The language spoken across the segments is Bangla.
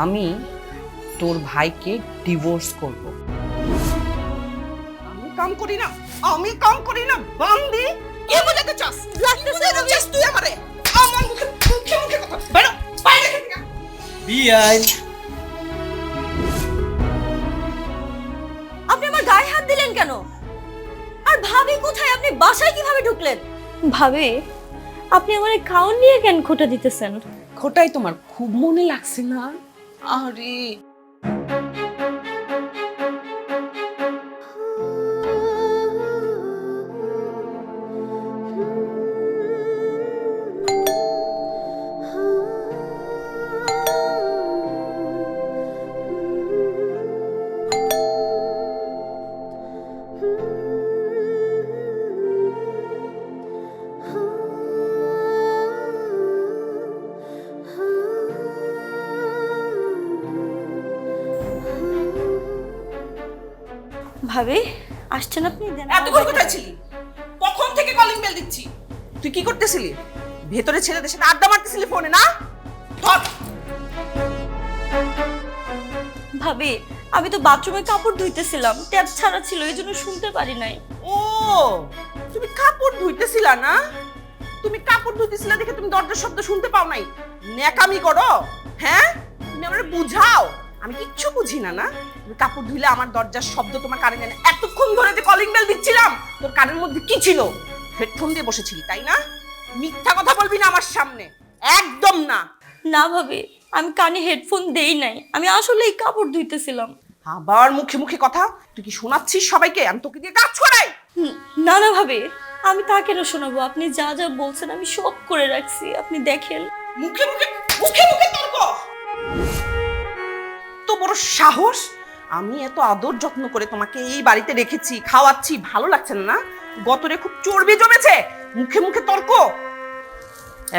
আমি তোর ভাইকে ডিভোর্স করব। আমি কাম করি না, আমি কাম করি না বান্দি। কে বোঝাতে চাস? লাগতেছে না চাস তুই আমারে? আমার মুখে মুখে মুখে কথা বেরো বাইরে থেকে। বিআই আপনি আমার গায়ে হাত দিলেন কেন? আর ভাবি কোথায়? আপনি বাসায় কিভাবে ঢুকলেন? ভাবি, আপনি আমারে খাওন নিয়ে কেন খোটা দিতেছেন? খোটাই তোমার খুব মনে লাগছে না? আরে ভাবি, আসছেন আপনি? দেন এতক্ষণ কোথায় ছিলি? কখন থেকে কলিং বেল দিচ্ছি? তুই কি করতেছিলি? ভেতরে ছেলেদের সাথে আড্ডা মারতেছিলি ফোনে না? ধর। ভাবি, আমি তো বাথরুমে কাপড় ধুইতেছিলাম, ট্যাপ ছাড়া ছিল, এই জন্য শুনতে পারি নাই। ও তুমি কাপড় ধুইতেছিলা না? তুমি কাপড় ধুইতেছিলা দেখে তুমি দরজার শব্দ শুনতে পাও নাই? ন্যাকামি করো? হ্যাঁ, তুমি আমারে বুঝাও। আমি কিচ্ছু বুঝি না না? তুমি কাপড় ধুইলে আমার দরজার শব্দ তোমার কানে যায় না? এতক্ষণ ধরে যে কলিং বেল দিচ্ছিলাম তোর কানের মধ্যে কি ছিল? হেডফোন দিয়ে বসেছিলি তাই না? মিথ্যা কথা বলবি না আমার সামনে, একদম না। না ভাবি, আমি কানে হেডফোন দেই নাই, আমি আসলেই কাপড় ধুইতেছিলাম। আবার মুখে মুখে কথা। তুই কি শোনাচ্ছিস সবাইকে? আমি তোকে দিয়ে কাজ করাই? না না ভাবি, আমি তা কেন শোনাবো? আপনি যা যা বলছেন আমি সব করে রাখছি, আপনি দেখেন। মুখে মুখে মুখে মুখে তর্ক। তো বড় সাহস! আমি এত আদর যত্ন করে তোমাকে এই বাড়িতে রেখেছি, খাওয়াচ্ছি, ভালো লাগছে না? গতরে খুব চর্বি জমেছে, মুখে মুখে তর্ক।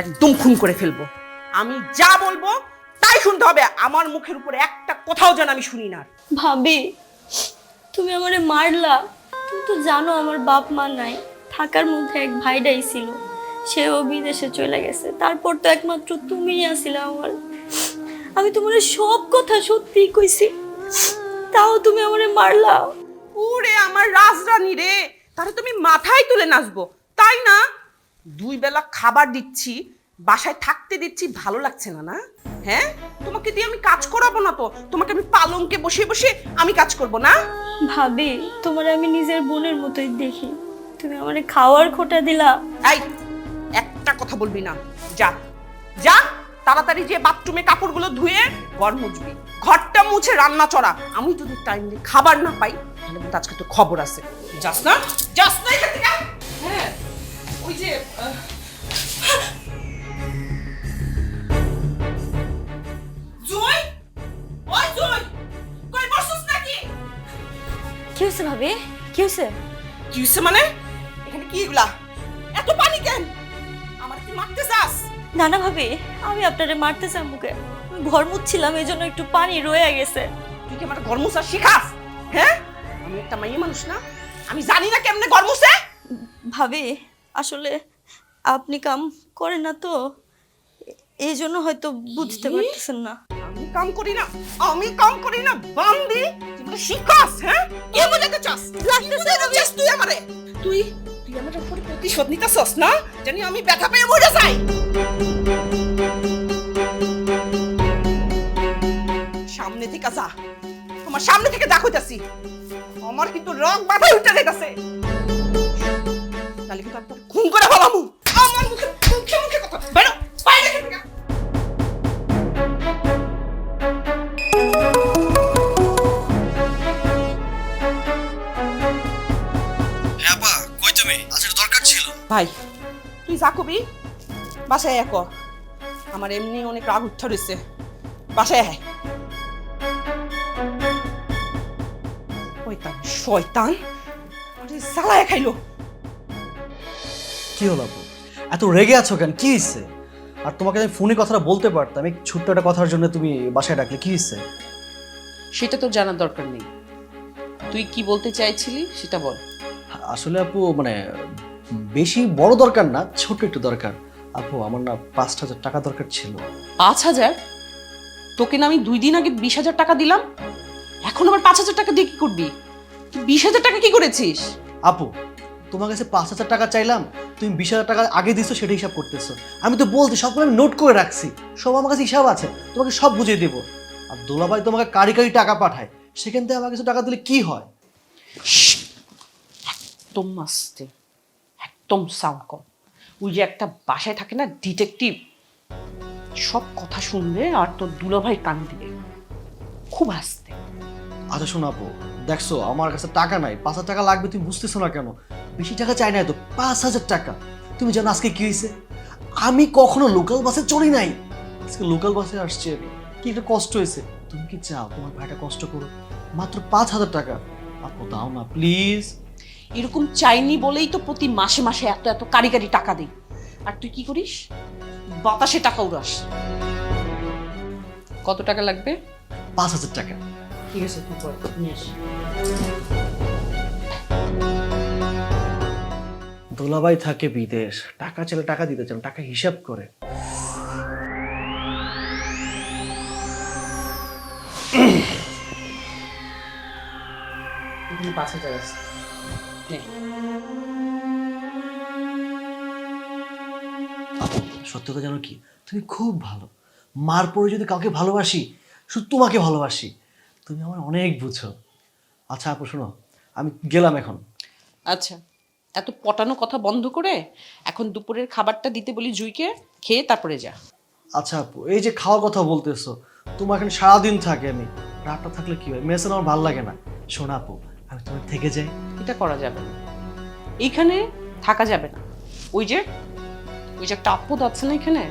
একদম খুন করে ফেলবো। আমি যা বলবো তাই শুনতে হবে। আমার মুখের উপরে একটা কথাও যেন আমি শুনি না। ভাবি, তুমি আমারে মারলা। তুমি তো জানো আমার বাপ মা নাই, থাকার মধ্যে এক ভাইটাই ছিল, সেও বিদেশে চলে গেছে। তারপর তো একমাত্র তুমিই আছিলে আমার। আমি তোমার সব কথা সত্যি কইছি, তাও তুমি আমারে মারলা। ওরে আমার রাজরানী রে, তাহলে তুমি মাথায় তুলে নাচবো তাই না? 2 বেলা খাবার দিচ্ছি, বাসায় থাকতে দিচ্ছি, ভালো লাগছে না না? হ্যাঁ, তোমাকে দিয়ে আমি কাজ করাবো না তো? তোমাকে আমি পালঙ্কে বসে বসে আমি কাজ করব না? ভাবি, তোমার আমি নিজের বোনের মতোই দেখি, তুমি আমারে খাওয়ার খোটা দিলা। এই একটা কথা বলবি না। যা যা তাড়াতাড়ি যে বাথরুমে কাপড়গুলো ধুয়ে ঘর মুছবি, ঘরটা মুছে রান্না চড়া। আমি যদি টাইমলি খাবার না পাই তাহলে কিন্তু আজকে তো খবর আছে। যাস না? যাস না এখান থেকে? হ্যাঁ, ওই যে জয়, ওই জয়, কই বসছস নাকি? কি হয়েছে ভাবি? কি হয়েছে? কি হইছে মানে? এখানে কি এগুলা? এত পানি কেন? আমার কি মারতে চাস? না না ভাবি, আমি আপনারে মারতে চাই মুখে, ঘর মুছছিলাম এই জন্য একটু পানি রয়ে গেছে। তুই কি আমার ঘর মুছা শিখাস? হ্যাঁ, আমি একটা মাইয়া মানুষ না? আমি জানি না কেমনে ঘর মুছে? ভাবি, আসলে আপনি কাম করেন না তো, এই জন্য হয়তো বুঝতে পারতেছেন না। আমি কাম করি না, আমি কাম করি না বান্দি। তুই আমাকে শিখাস? হ্যাঁ, কে বোঝাতে চাস? লাগতেছে না চাস তুই আমারে? তুই তুই আমার উপরে প্রতিশোধ নিতেছস না? জানি আমি ব্যথা পেয়ে মরে যাই। সামনে থেকে যা, আমার সামনে থেকে যা কইতাছি। আমার কিন্তু রগ মাথায় উঠে যাইতাছে। তাহলে কিন্তু আমি তোর খুন করে ফেলামু। আমার মুখে মুখে মুখে কথা বেরো বাইরে থেকে। হ্যাঁ আপা, কই তুমি? আজকে দরকার ছিল। ভাই তুই যা কবি বাসায় এক। আমার এমনি অনেক রাগ উঠে রয়েছে, বাসায় হ্যাঁ। শয়তান শয়তান, আরে জ্বালায় খাইলো। কি হলো আপু? এত রেগে আছো কেন? কি হইছে? আর তোমাকে আমি ফোনে কথাটা বলতে পারতাম, এই ছোট্ট একটা কথার জন্য তুমি বাসায় ডাকলে, কি হইছে? সেটা তোর জানার দরকার নেই। তুই কি বলতে চাইছিলি সেটা বল। আসলে আপু মানে বেশি বড় দরকার না, ছোট একটু দরকার। আপু আমার না 5,000 টাকা দরকার ছিল। 5,000? তোকে না আমি 2 দিন আগে 20,000 টাকা দিলাম, এখন আবার 5,000 টাকা দিয়ে কি করবি? তুই 20,000 টাকা কি করেছিস? আপু, তোমার কাছে 5,000 টাকা চাইলাম, তুমি 20,000 টাকা আগে দিছো সেটা হিসাব করতেছো। আমি তো বলছি সবগুলো আমি নোট করে রাখছি, সব আমার কাছে হিসাব আছে, তোমাকে সব বুঝিয়ে দেবো। আর দুলাভাই তোমাকে কারি কারি টাকা পাঠায়, সেখান থেকে আমার কিছু টাকা দিলে কি হয়? একদম আস্তে, একদম সাউন্ড কম। ওই যে একটা বাসায় থাকে না ডিটেকটিভ, সব কথা শুনবে আর তোর দুলাভাই কান দিবে, খুব আস্তে। আচ্ছা শোনো আপু, দেখছো আমার কাছে টাকা নাই, 5,000 টাকা লাগবে, তুমি বুঝতেছো না কেন? বেশি টাকা চাই না তো, 5,000 টাকা। তুমি জানো আজকে কি হয়েছে? আমি কখনো লোকাল বাসে চড়ি নাই, আজকে লোকাল বাসে আসছি আমি, কি একটা কষ্ট হয়েছে। তুমি কি চাও তোমার ভাইটা কষ্ট করো? মাত্র 5,000 টাকা। আপু দাও না প্লিজ। এরকম চাইনি বলেই তো প্রতি মাসে মাসে এত এত কারি কারি টাকা দিই, আর তুই কি করিস? বাতাসে টাকা উড়াস। কত টাকা লাগবে? 5,000 টাকা। ঠিক আছে, তুই পর নিয়ে আসি। দোলাভাই থাকে বিদেশ, টাকা চাইলে টাকা দিতে চান, টাকা হিসাব করে। এখানে 5,000 আছে, নে। আপু সত্য কথা জানো কি, তুমি খুব ভালো। মার পরে যদি কাউকে ভালোবাসি, শুধু তোমাকে ভালোবাসি। তুমি আমার অনেক বুঝো। আচ্ছা আপু শোনো, আমি গেলাম এখন। আচ্ছা, এত পটানো কথা বন্ধ করে এখন দুপুরের খাবারটা দিতে বলি জুইকে, খেয়ে তারপরে যা। আচ্ছা আপু, এই যে খাওয়ার কথা বলতেছো, তোমার এখানে সারাদিন থাকে, আমি রাতটা থাকলে কি হয়? মেসে আমার ভালো লাগে না। শোনো আপু, আমি তোমার থেকে যাই। এটা করা যাবে না, এইখানে থাকা যাবে না। ওই যে একটা আপদ আছে না এখানে,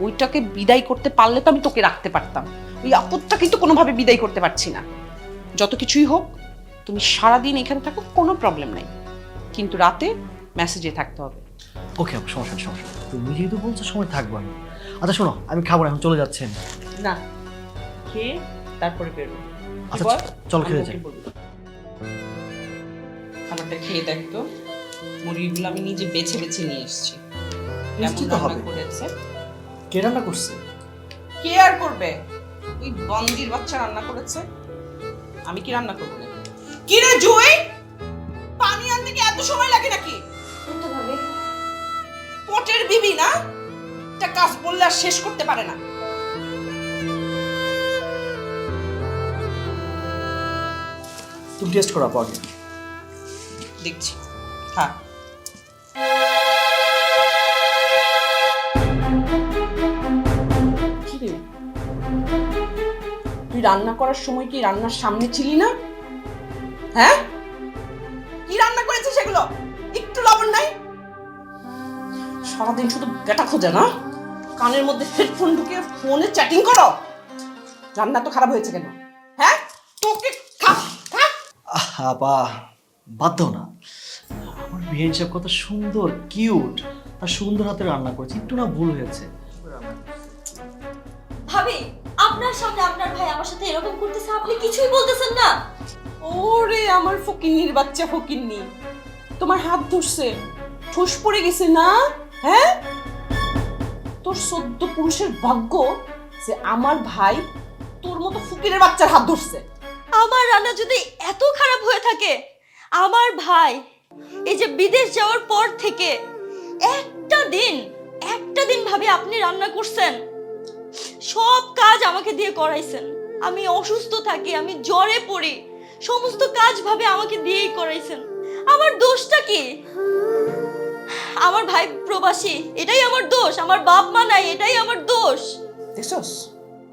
ওইটাকে বিদায় করতে পারলে তো আমি তোকে রাখতে পারতাম। ওই আপদটা কিন্তু কোনোভাবে বিদায় করতে পারছি না। যত কিছুই হোক, তুমি সারাদিন এখানে থাকো, কোনো প্রবলেম নাই, কিন্তু রাতে মেসেজে থাকতে হবে। ওকে আপু, সমস্যা নেই, সমস্যা নেই। তুমি যেহেতু বলছো সময় থাকবো আমি। আচ্ছা শোনো, আমি খাবো না, এখন চলে যাচ্ছি আমি। না, খেয়ে তারপরে বেরো। আচ্ছা চল খেয়ে যাই। খাবারটা খেয়ে দেখ তো, মুরগিগুলো আমি নিজে বেছে বেছে নিয়ে এসেছি। টেস্টি তো হবে। করেছে কে রান্না করছে? কে আর করবে? ওই বন্দির বাচ্চা রান্না করেছে, আমি কি রান্না করবো না? কি রে জুই, পানি আনতে কি এত সময় লাগে নাকি? পটের বিবি না, একটা কাজ বললে আর শেষ করতে পারে না। তুমি টেস্ট করো আপু আগে। দেখছি, হ্যাঁ। কি রে, তুই রান্না করার সময় কি রান্নার সামনে ছিলি না? হ্যাঁ, কি রান্না করেছিস সেগুলো? একটু লবণ নাই? সারাদিন শুধু বেটা খোঁজে না, কানের মধ্যে হেডফোন ঢুকিয়ে ফোনে চ্যাটিং করো। রান্না তো খারাপ হয়েছে কেন? হ্যাঁ, তোকে খা খা। আপা বাদ দাও না, আমার বিয়ে হিসাব কত সুন্দর, কিউট আর সুন্দর হাতে রান্না করেছে, একটু না ভুল হয়েছে। ভাবি, আপনার সামনে আপনার ভাই আমার সাথে এরকম করতেছে, আপনি কিছুই বলতেছেন না? ওরে আমার ফকিন্নির বাচ্চা ফকিন্নি, তোমার হাত ধরছে, ঠোস পড়ে গেছে না? হ্যাঁ, তোর 14 পুরুষের ভাগ্য যে আমার ভাই তোর মতো ফকিরের বাচ্চার হাত ধরছে। আমার রান্না যদি এত খারাপ হয়ে থাকে, আমার ভাই এই যে বিদেশ যাওয়ার পর থেকে একটা দিন ভাবি আপনি রান্না করছেন, সব কাজ আমাকে দিয়ে করাইছেন। আমি অসুস্থ থাকি, আমি জ্বরে পড়ি, সমস্ত কাজ ভাবে আমাকে দিয়েই করাইছেন। আমার দোষটা কি? আমার ভাই প্রবাসী, এটাই আমার দোষ? আমার বাপ মা নাই, এটাই আমার দোষ? দেখছস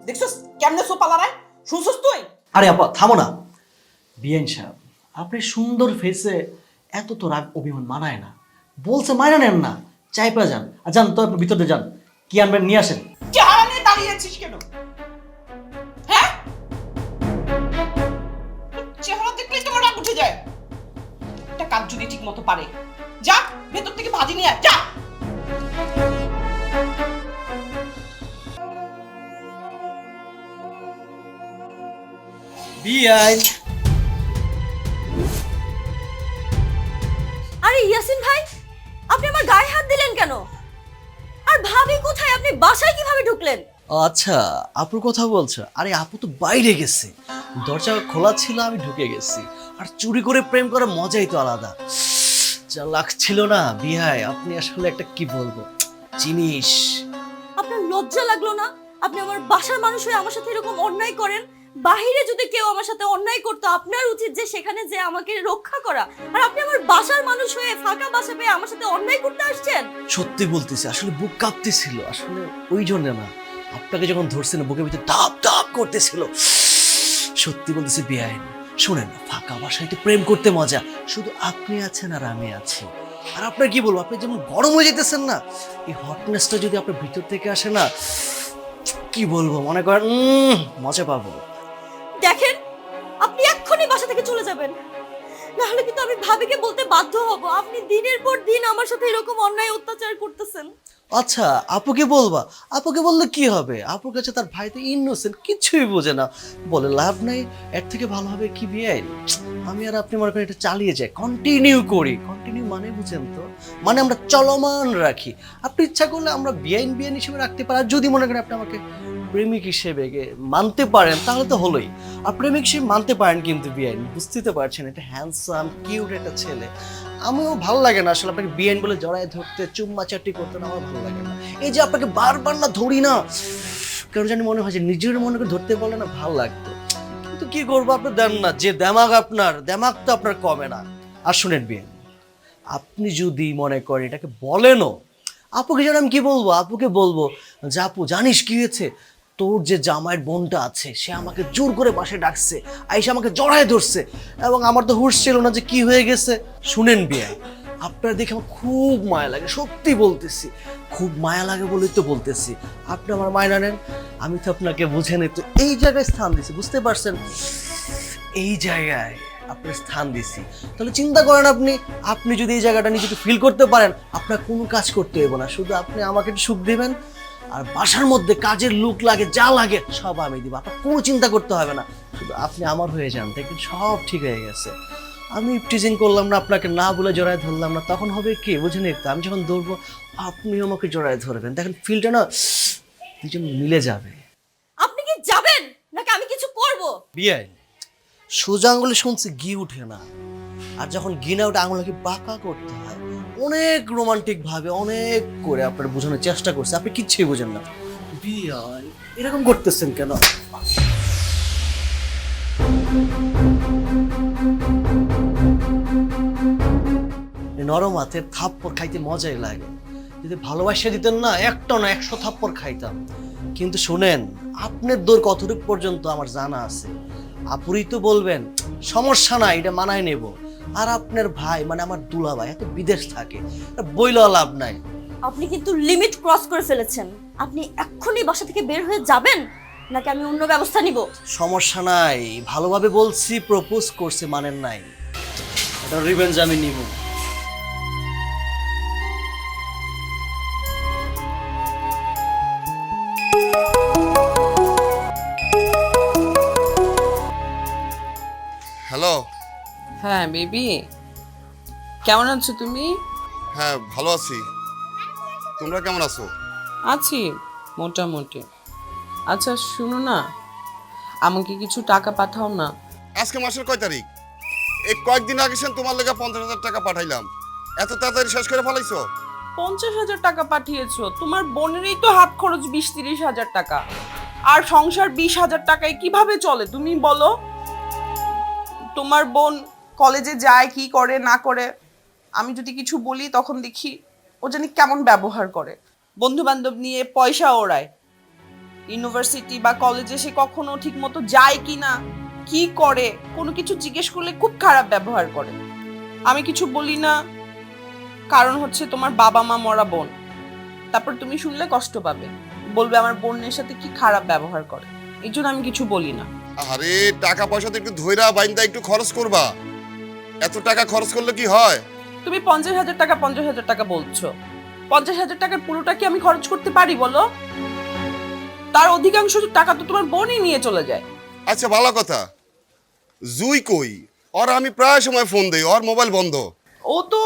দেখছস কেমনে সোপা লড়াই, শুনছস তুই? আরে আপা থামো না। বিয়েন সাহেব, আপনি সুন্দর ফেসে এত তো রাগ অভিমান মানায় না, বলছে মানা নেন না, চাই পা যান। আর যান তো, আপনি ভিতরে যান, কি আনবেন নিয়ে আসেন। চেহারা নিয়ে দাঁড়িয়ে আছিস কেন? হ্যাঁ, চেহারা দেখলেই তোমার রাগ উঠে যায়। একটা কাজ যদি ঠিক মতো পারে, যা ভেতর থেকে ভাজি নিয়ে আয়, যা। বিয়াই, আরে ইয়াসিন ভাই, আপনি আমার গায়ে হাত দিলেন কেন? আর ভাবি কোথায়? আপনি বাসায় কিভাবে ঢুকলেন? ও আচ্ছা, আপুর কথা বলছো? আরে আপু তো বাইরে গেছে, দরজা খোলা ছিল, আমি ঢুকে গেছি। আর চুরি করে প্রেম করার মজাই তো আলাদা। যা লাগছিল না বিহাই, আপনি আসলে একটা কি বলবো জিনিস। আপনার লজ্জা লাগলো না? আপনি আমার বাসার মানুষ হয়ে আমার সাথে এরকম অন্যায় করেন। বাহিরে যদি কেউ আমার সাথে অন্যায় করতো, আপনার উচিত যে সেখানে যে আমাকে রক্ষা করা। আর আপনি আমার বাসার মানুষ হয়ে ফাঁকা বাসা পেয়ে আমার সাথে অন্যায় করতে আসছেন। সত্যি বলতেছি, আসলে বুক কাঁপতেছিল, আসলে ওই জন্য না, আপনাকে যখন ধরছে না বুকের ভিতরে দাপ দাপ করতেছিল। সত্যি বলতেছি বেআইন, শুনেন না, ফাঁকা বাসায় তো প্রেম করতে মজা, শুধু আপনি আছেন আর আমি আছি। আর আপনার কি বলবো, আপনি যেমন গরম হয়ে যেতেছেন না, এই হটনেসটা যদি আপনার ভিতর থেকে আসে না, কি বলবো, মনে করেন মজা পাবো। দেখেন, আপনি এক্ষুনি বাসা থেকে চলে যাবেন, নাহলে কিন্তু আমি ভাবিকে বলতে বাধ্য হব আপনি দিনের পর দিন আমার সাথে এরকম অন্যায় অত্যাচার করতেছেন। আচ্ছা, আপুকে বলবা? আপুকে বললে কি হবে? আপুর কাছে তার ভাই তো ইনোসেন্ট, কিছুই বোঝে না, বলে লাভ নাই। এর থেকে ভালো হবে কি বিয়াই, আমি আর আপনি মনে করেন এটা চালিয়ে যাই, কন্টিনিউ করি। কন্টিনিউ মানে বুঝেন তো, মানে আমরা চলমান রাখি। আপনি ইচ্ছা করলে আমরা বিয়াইন বিয়াইন হিসেবে রাখতে পারি, আর যদি মনে করেন আপনি আমাকে প্রেমিক হিসেবে মানতে পারেন তাহলে তো হলোই। আর প্রেমিক হিসেবে মানতে পারেন, কিন্তু বিয়াইন বুঝতে তো পারছেন, এটা হ্যান্ডসাম কিউট একটা ছেলে। আমিও ভালো লাগে না আসলে আপনাকে বিয়াইন বলে জড়ায় ধরতে, চুম্মা চাটি করতে না, আমার ভালো লাগে না। এই যে আপনাকে বারবার না ধরি না, কেন জানি মনে হয় যে নিজের মনে করে ধরতে পারলে না ভালো লাগতো, কিন্তু কি করবো, আপনি দেন না। যে দেমাগ আপনার, দেমাগ তো আপনার কমে না। আর শুনেন বিয়াইন, আপনি যদি মনে করেন এটাকে বলেনও, আপুকে যেন আমি কি বলবো, আপুকে বলবো যে আপু জানিস কি হয়েছে, তোর যে জামাইয়ের বোনটা আছে সে আমাকে জোর করে বাসায় ডাকছে, আইসা আমাকে জড়ায় ধরছে, এবং আমার তো হুঁশ ছিল না যে কি হয়ে গেছে। শুনেন বিয়াই, আপনার দেখে আমার খুব মায়া লাগে, সত্যি বলতেছি, খুব মায়া লাগে বলেই তো বলতেছি। আপনি আমার মায়া নেন, আমি তো আপনাকে বুঝে নিই তো এই জায়গায় স্থান দিছি, বুঝতে পারছেন, এই জায়গায় আপনার স্থান দিছি। তাহলে চিন্তা করেন, আপনি আপনি যদি এই জায়গাটা নিজেকে ফিল করতে পারেন, আপনার কোনো কাজ করতে হবে না, শুধু আপনি আমাকে একটু সুখ দিবেন, আর বাসার মধ্যে কাজের লুক লাগে, যা লাগে সব আমি দিব, আপনার কোনো চিন্তা করতে হবে না, শুধু আপনি আমার হয়ে যান, দেখবেন সব ঠিক হয়ে গেছে। আমি টিচিং করলাম না, আপনাকে না বলে জড়ায় ধরলাম না, তখন হবে কি বুঝেন, একটু আমি যখন ধরবো আপনিও আমাকে জড়ায় ধরবেন, দেখেন ফিলটা না দুজন মিলে যাবে। আপনি কি যাবেন নাকি আমি কিছু করব? বিয়াই, সোজা আঙুলে শুনছি ঘি উঠে না, আর যখন ঘি না উঠে আঙুলকে বাঁকা করতে হয়, অনেক রোমান্টিক ভাবে অনেক করে আপনার বোঝানোর চেষ্টা করছে, আপনি কিচ্ছুই বোঝেন না। বিয়াই এরকম করতেছেন কেন? নরম হাতের থাপ্পড় খাইতে মজাই লাগে, যদি ভালোবাসা দিতেন না একটা না 100 থাপ্পড় খাইতাম। কিন্তু শোনেন, আপনার দৌড় কতটুকু পর্যন্ত আমার জানা আছে, আপুরই তো বলবেন সমস্যা নাই, এটা মানায় নেব। আর আপনার ভাই মানে আমার দুলা ভাই এত বিদেশ থাকে, বইলা লাভ নাই। আপনি কিন্তু লিমিট ক্রস করে ফেলেছেন। আপনি এক্ষুনি বাসা থেকে বের হয়ে যাবেন নাকি আমি অন্য ব্যবস্থা নিব? সমস্যা নাই, ভালোভাবে বলছি, প্রপোজ করছে মানেন নাই, এটা রিভেঞ্জ আমি নিব। হ্যালো। হ্যাঁ বেবি, কেমন আছো তুমি? হ্যাঁ ভালো আছি, তোমরা কেমন আছো? আছি মোটামুটি। আচ্ছা শুনো না, আমাকে কিছু টাকা পাঠাও না। আজকে মাসের কয় তারিখ? এই কয়েকদিন আগে সেন তোমার লেগে 50,000 টাকা পাঠাইলাম, এত তাড়াতাড়ি শেষ করে ফেলাইছো? 50,000 টাকা পাঠিয়েছো? তোমার বোনেরই তো হাত খরচ 20-30 হাজার টাকা, আর সংসার 20,000 টাকায় কিভাবে চলে তুমি বলো? তোমার বোন কলেজে যায় কি করে না করে, আমি যদি কিছু বলি তখন দেখি ও জানি কেমন ব্যবহার করে, বন্ধু বান্ধব নিয়ে পয়সা ওড়ায়, ইউনিভার্সিটি বা কলেজে সে কখনো ঠিক মতো যায় কি না, কি করে, কোনো কিছু জিজ্ঞেস করলে খুব খারাপ ব্যবহার করে। আমি কিছু বলি না, কারণ হচ্ছে তোমার বাবা মা মরা বোন, তারপর তুমি শুনলে কষ্ট পাবে, বলবে আমার বোনের সাথে কি খারাপ ব্যবহার করে, এই জন্য আমি কিছু বলি না। আরে টাকা পয়সা তো একটু ধইরা বাইন্দা একটু খরচ করবা, এত টাকা খরচ করলে কি হয়? তুমি 50,000 টাকা বলছো, 50,000 টাকার পুরোটা কি আমি খরচ করতে পারি বলো? তার অধিকাংশ টাকা তো তোমার বোনই নিয়ে চলে যায়। আচ্ছা ভালো কথা, জুই কই? ওর আমি প্রায় সময় ফোন দেই, ওর মোবাইল বন্ধ। ও তো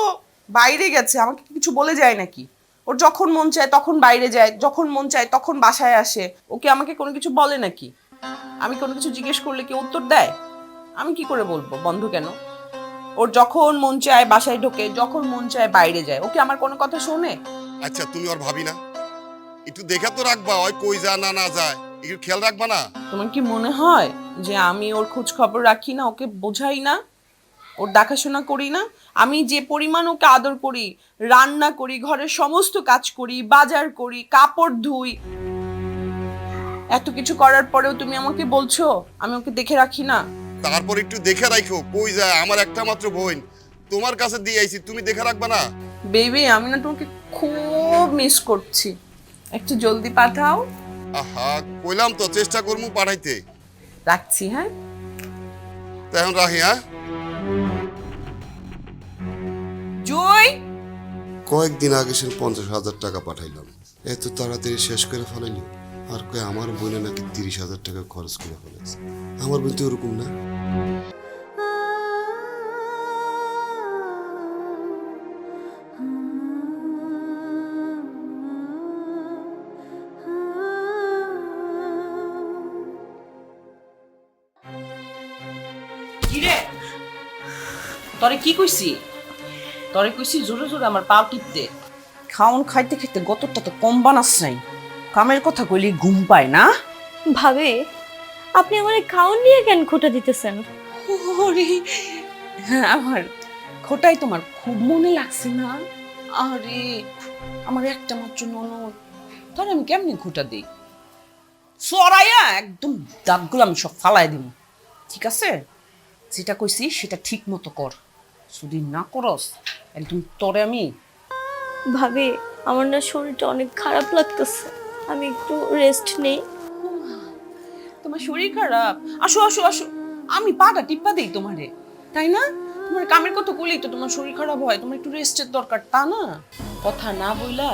বাইরে গেছে, আমাকে কিছু বলে যায় নাকি? ওর যখন মন চায় তখন বাইরে যায়, যখন মন চায় তখন বাসায় আসে। ওকে আমাকে কোনো কিছু বলে নাকি? আমি কোনো কিছু জিজ্ঞেস করলে কি উত্তর দেয়? আমি কি করে বলবো বন্ধ কেন? ওর যখন মন চায় বাসায় ঢোকে, যখন মন চায় বাইরে যায়। ওকে আমার কোনো কথা শোনে? আচ্ছা তুমি ওর ভাবি না, একটু দেখা তো রাখবা ওই কই যা না না যায়, একটু খেয়াল রাখবা না? তোমার কি মনে হয় যে আমি ওর খোঁজ খবর রাখি না, ওকে বোঝাই না, ওর দেখাশোনা করি না? আমি যে পরিমাণ ওকে আদর করি, রান্না করি, ঘরের সমস্ত কাজ করি, বাজার করি, কাপড় ধুই, এত কিছু করার পরেও তুমি আমাকে বলছো আমি ওকে দেখে রাখি না? তারপর একটু দেখে রাখো কই যায়, আমার একটা মাত্র বোন তোমার কাছে দিয়ে আইছি, তুমি দেখে রাখবা না? বেবি আমি না তোমাকে খুব মিস করছি, একটু জলদি পাঠাও। আহা কইলাম তো চেষ্টা করমু পাঠাইতে। রাখছি, হ্যাঁ? তো এখন রাখি, হ্যাঁ? জয়, কয়েকদিন আগে সে 50,000 টাকা পাঠাইলাম, এত তাড়াতাড়ি শেষ করে ফেলাইল। আর কয় আমার বোনে নাকি 30,000 টাকা খরচ করে ফেলেছে। আমার বোন তো ওরকম না। কিরে তরে কি কইছি? তরে কইছি জোরে জোরে আমার পা টিপতে। খাওন খাইতে খাইতে গতরটা তো কম বানাস নাই। কামের কথা কইলি ঘুম পায় না? ভাবে আপনি আমার খাওন নিয়ে কেন খোটা দিতেছেন? ওরে হ্যাঁ, আমার খোটাই তোমার খুব মনে লাগছে না? আরে আমার একটা মাত্র ননদ, তার আমি কেমনি খোটা দিই? সরাইয়া একদম দাঁতগুলো আমি সব ফালাই দিব, ঠিক আছে? যেটা কইছি সেটা ঠিক মতো কর, যদি না করস একদম তরে আমি। ভাবে আমার না শরীরটা অনেক খারাপ লাগতেছে, আমি একটু রেস্ট নেই। তোমার শরীর খারাপ? আসো আসো আসো, আমি পাটা টিপ্পা দেই তোমারে, তাই না? তোমার কামের কথা কইলেই তো তোমার শরীর খারাপ হয়, তোমার একটু রেস্টের দরকার, তা না? কথা না বইলা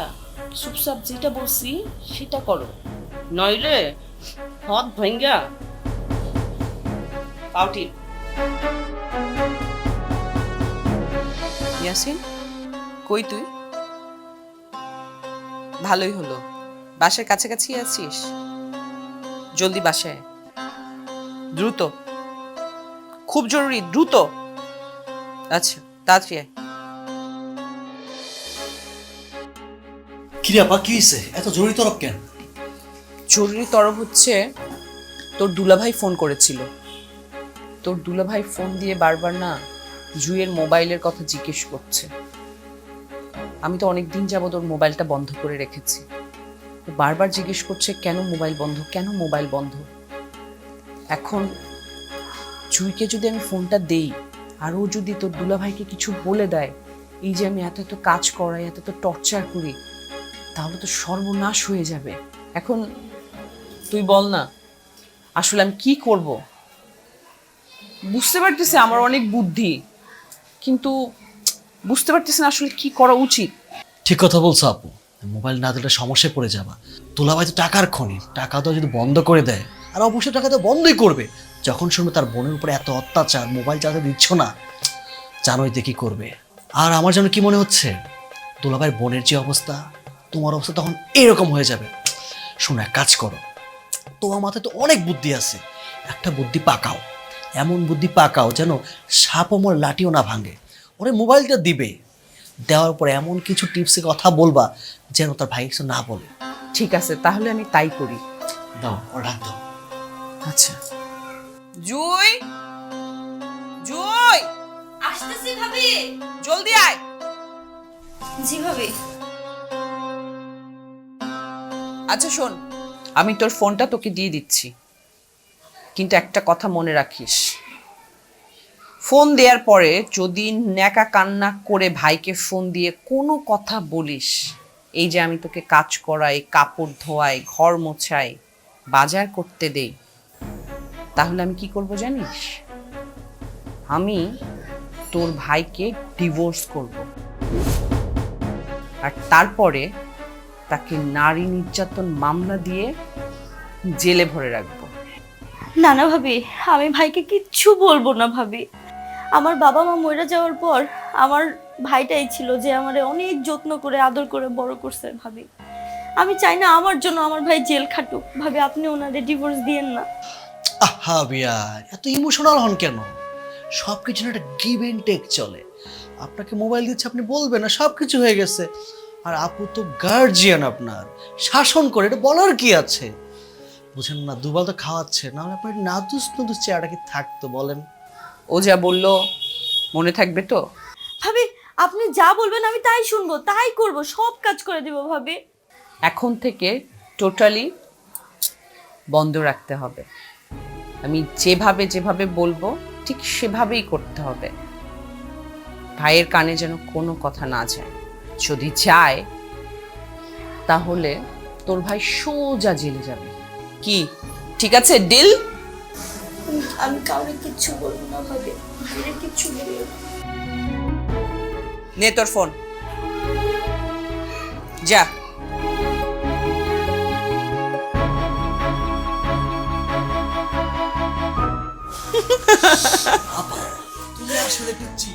চুপচাপ যেটা বলছি সেটা করো, নইলে হাত ভাঙ্গা পাউটি। ইয়াসিন কই তুই? ভালোই হলো, বাসার কাছাকাছি আছিস, জলদি বাসায় আয়। দ্রুত, খুব জরুরি, দ্রুত। আচ্ছা তাড়াতাড়ি আয়। কি রে আপা, কি হয়েছে? এত জরুরি তরফ কেন? জরুরি তরফ হচ্ছে তোর দুলাভাই ফোন করেছিল। তোর দুলাভাই ফোন দিয়ে বারবার না জুইয়ের মোবাইলের কথা জিজ্ঞেস করছে। আমি তো অনেকদিন যাবত ওর মোবাইলটা বন্ধ করে রেখেছি। ও বারবার জিজ্ঞেস করছে কেন মোবাইল বন্ধ, কেন মোবাইল বন্ধ। এখন জুইকে যদি আমি ফোনটা দেই আর ও যদি তোর দুলাভাইকে কিছু বলে দেয়, এই যে আমি এত এত কাজ করাই, এত এত টর্চার করি, তাহলে তো সর্বনাশ হয়ে যাবে। এখন তুই বল না আসলে আমি কি করব? বুঝতে পারতেছি আমার অনেক বুদ্ধি, কিন্তু বুঝতে পারতেছি না আসলে কি করা উচিত। ঠিক কথা বলছো আপু, মোবাইল না দিলে সমস্যায় পড়ে যাবা। দুলাভাই তো টাকার খনি, টাকা তো যদি বন্ধ করে দেয়, আর অবশ্যই টাকা তো বন্ধই করবে। যখন শুনবে তার বোনের উপরে এত অত্যাচার, মোবাইল চালাতে দিচ্ছ না, জানোই তো কি করবে। আর আমার যেন কি মনে হচ্ছে, দুলাভাইয়ের বোনের যে অবস্থা, তোমার অবস্থা তখন এরকম হয়ে যাবে। শোনো, এক কাজ করো, তোমার মাথায় তো অনেক বুদ্ধি আছে, একটা বুদ্ধি পাকাও, এমন বুদ্ধি পাকাও যেন সাপ ওমর লাঠিও না ভাঙে। ওরে মোবাইলটা দিবে, দেওয়ার পর এমন কিছু টিপসে কথা বলবা যেন তার ভাই কিছু না বলে। ঠিক আছে, তাহলে আমি তাই করি। দাও, ওর ডাক দাও। আচ্ছা জুই, জুই আসতেছি ভাবি। জলদি আয়। জি ভাবি। আচ্ছা শোন, আমি তোর ফোনটা তোকে দিয়ে দিচ্ছি, কিন্তু একটা কথা মনে রাখিস, ফোন দেওয়ার পরে যদি ন্যাকা কান্না করে ভাইকে ফোন দিয়ে কোনো কথা বলিস, এই যে আমি তোকে কাজ করাই, কাপড় ধোয়াই, ঘর মোছাই, বাজার করতে দেই, তাহলে আমি কি করব জানিস? আমি তোর ভাইকে ডিভোর্স করব, আর তারপরে তাকে নারী নির্যাতন মামলা দিয়ে জেলে ভরে রাখবো। না না ভাবি, আমি ভাইকে কিচ্ছু বলবো না ভাবি। আমার বাবা মা মরে যাওয়ার পর আমার ভাইটাই ছিল যে আমারে অনেক যত্ন করে আদর করে বড় করছে ভাবি। আমি চাই না আমার জন্য আমার ভাই জেল খাটুক। ভাবি আপনি ওনারে ডিভোর্স দিয়েন না। আহা বিয়া, এত ইমোশনাল হন কেন? সব কিছু একটা গিভ এন্ড টেক চলে। আপনাকে মোবাইল দিচ্ছে, আপনি বলবেন না সব কিছু হয়ে গেছে। আর আপু তো গার্জিয়ান, আপনার শাসন করে, এটা বলার কি আছে? বুঝেন না, দুবাল তো খাওয়াচ্ছে, না হলে আপনার নাদুস নাদুস চেহারাটা কি থাকতো বলেন? ও যা বললো মনে থাকবে তো? ভাবি আপনি যা বলবেন আমি তাই শুনবো, তাই করব, সব কাজ করে দিব ভাবি। এখন থেকে টোটালি বন্ধ রাখতে হবে। আমি যেভাবে যেভাবে বলবো ঠিক সেভাবেই করতে হবে। ভাইয়ের কানে যেন কোনো কথা না যায়। যদি যায় তাহলে তোর ভাই সোজা জেলে যাবে। কি ঠিক আছে ডিল? আমি কাউকে কিচ্ছু বলবো না ভাবি, ভাইয়ের কিচ্ছু বলবো না। নে তোর ফোন, যা। তুমি আসলে পিচ্ছি।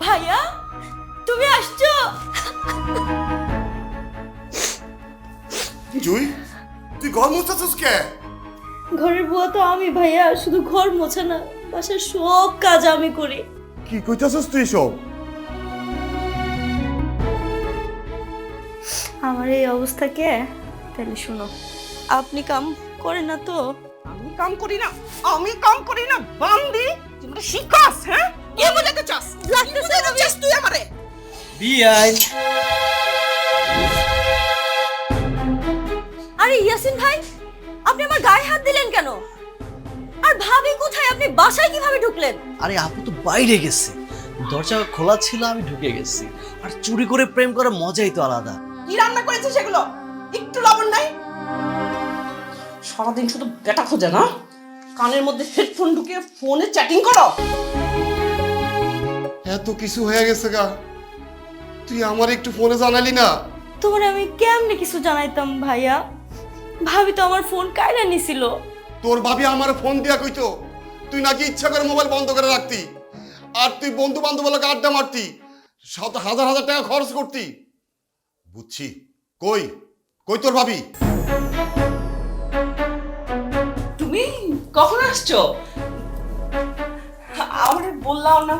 ভাইয়া তুমি আসছো? জুই, তুই ঘর মুছতেছিস কে? ঘরের বুয়া তো আমি ভাইয়া, শুধু ঘর মোছা না, বাসার সব কাজ আমি করি। কি কইতাছিস তুই সব? আমার এই অবস্থাকে তাহলে শুনো, আপনি কাম করেন না তো? আমি কাম করি না, আমি কাম করি না বান্দি। তুই আমারে শিখাস, হ্যাঁ? কে বোঝাতে চাস? কি বোঝাতে চাস তুই আমারে? বিয়াই, আরে ইয়াসিন ভাই, আপনি আমার গায়ে হাত দিলেন কেন? আর ভাবি কোথায়? আপনি বাসায় কিভাবে ঢুকলেন? আরে আপু তো বাইরে গেছে, দরজা খোলা ছিল, আমি ঢুকে গেছি। আর চুরি করে প্রেম করার মজাই তো আলাদা। কি রান্না করেছিস সেগুলো? একটু লবণ নাই? সারাদিন শুধু বেটা খোঁজে না? কানের মধ্যে হেডফোন ঢুকিয়ে ফোনে চ্যাটিং করো। এত কিছু হয়ে গেছে গা, তুই আমার একটু ফোনে জানালি না? তোমার আমি কেমনে কিছু জানাইতাম ভাইয়া? ভাবি তো আমার ফোন কাইরা নিছিল। তোর ভাবি আমার ফোন দিয়া কইতো তুই নাকি ইচ্ছা করে মোবাইল বন্ধ করে রাখতি, আর তুই বন্ধু বান্ধব লোক আড্ডা মারতি, শত হাজার হাজার টাকা খরচ করতি। বুঝছি। কই কই তোর ভাবি? তুমি কখন আসছো? আমারে বললাও না।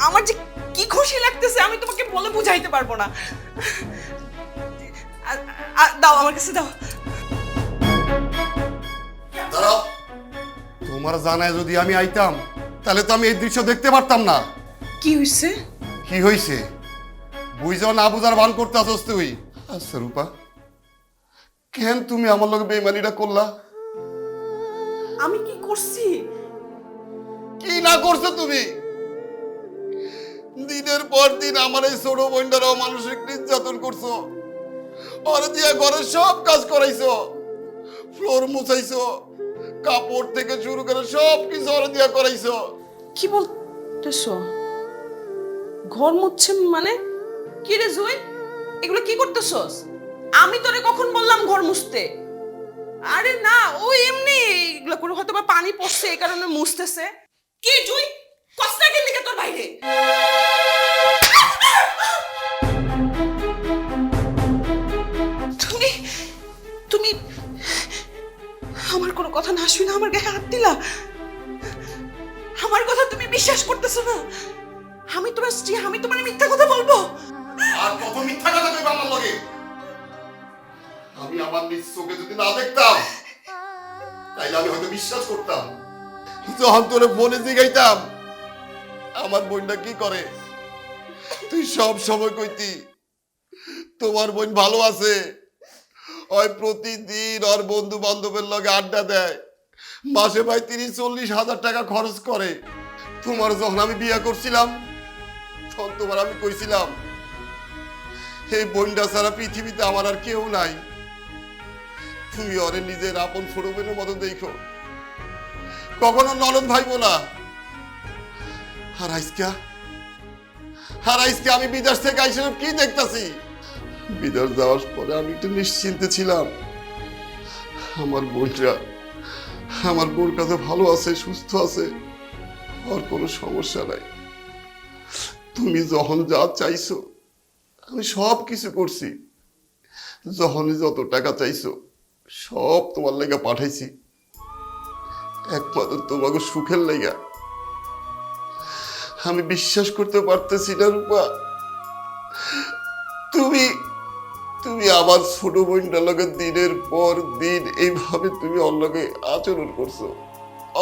আমার যে কি খুশি লাগতেছে আমি তোমাকে বলে বুঝাইতে পারবো না। দাও আমার কাছে দাও। দাঁড়াও, তোমার জানায় যদি আমি আইতাম তাহলে তো আমি এই দৃশ্য দেখতে পারতাম না। কি হইছে? কি হইছে? বুঝাও না বুঝার ভান করতে আসছ তুই। আচ্ছা রূপা, কেন তুমি আমার লগে বেইমানিটা করলা? আমি কি করছি? কি না করছো তুমি? দিনের পর দিন আমার এই ছোট বোনটারাও মানসিক নির্যাতন করছো, ওর দিয়া ঘরের সব কাজ করাইছো, ফ্লোর মুছাইছো, কাপড় থেকে শুরু করে সব কিছু ওর দিয়া করাইছো। কি বলতেছো? ঘর মুছছে মানে? কি রে জুই, এগুলো কি করতেছস? আমি তোরে কখন বললাম ঘর মুছতে? আরে না, ও এমনি এগুলো করে হয়তো বা পানি পড়ছে এই কারণে মুছতেছে। কি জুই, কষ্ট লাগে দিকে তোর বাইরে? তুমি তুমি আমার কোনো কথা না শুনে আমার গায়ে হাত দিলা। আমার কথা তুমি বিশ্বাস করতেছো না? আমি তোমার স্ত্রী, আমি তোমার মিথ্যা কথা বলবো? আর কত মিথ্যা কথা কইবা আমার লগে? আমি আমার নিজ চোখে যদি না দেখতাম তাইলে আমি হয়তো বিশ্বাস করতাম। যখন তোরে ফোনে জিগাইতাম আমার বোনটা কি করে, তুই সব সময় কইতি তোমার বোন ভালো আছে, ওই প্রতিদিন ওর বন্ধু বান্ধবের লগে আড্ডা দেয়, মাসে ভাই 30-40 হাজার টাকা খরচ করে। তোমার যখন আমি বিয়ে করছিলাম তখন তোমার আমি কইছিলাম এই বোনটা ছাড়া পৃথিবীতে আমার আর কেউ নাই, তুমি ওরে নিজের আপন ছোট বোনের মতো দেখো, কখনো ননদ ভাইবো না। আর আজকে আমি বিদেশ থেকে আইসে কি দেখতাছি? বিদেশ যাওয়ার পরে আমি একটু নিশ্চিন্তে ছিলাম, আমার বোর কাছে ভালো আছে, সুস্থ আছে, আর কোনো সমস্যা নাই। তুমি যখন যা চাইছো আমি সব কিছু করছি, যখনই যত টাকা চাইছো সব তোমার লেগা পাঠাইছি, একমাত্র তোমাকে সুখের লেগা। আমি বিশ্বাস করতে পারতেছি না রূপা, তুমি আমার ছোট বোনটার লগে দিনের পর দিন এইভাবে তুমি ওর লগে আচরণ করছো,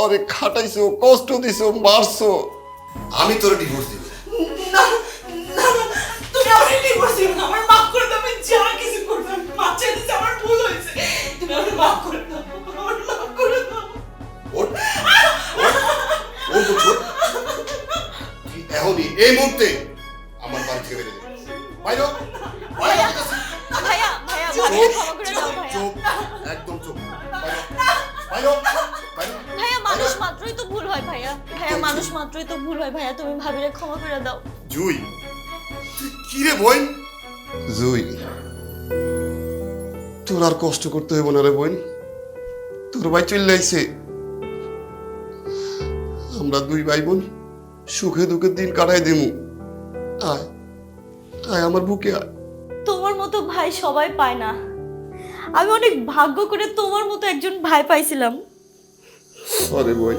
অরে খাটাইছো, কষ্ট দিছো, মারছো। আমি তোর ডিভোর্স দিব। না না তুমি আমার ডিভোর্স দিও না, আমার মাফ করে দাও, আমি যা কিছু করব আমি মাফ চাই দিতে, আমার ভুল হয়েছে, তুমি আমার মাফ করে দাও, আমার মাফ করে দাও। ওঠ, ওঠ, ওঠ, ওঠ। তুই এখনই এই মুহূর্তে আমার বাড়ি থেকে বেরিয়ে যা। বাইরে হ, বাইরে হ। ভাইয়া ভাইয়া ভাবিকে ক্ষমা করে দাও ভাইয়া। চুপ, একদম চুপ। বাইরে হ, বাইরে হ। ভাইয়া মানুষ মাত্রই তো ভুল হয় ভাইয়া, ভাইয়া মানুষ মাত্রই তো ভুল হয় ভাইয়া, তুমি ভাবিরে ক্ষমা করে দাও। জুই, তুই কি রে বোন? জুই, তোর আর কষ্ট করতে হবে না রে বোন, তোর ভাই চলে আইছে। আমরা দুই ভাই বোন সুখে দুঃখে দিন কাটাই দিমু। আয় আয় আমার বুকে আয়। তোমার মতো ভাই সবাই পায় না, আমি অনেক ভাগ্য করে তোমার মতো একজন ভাই পাইছিলাম। আরে বোন,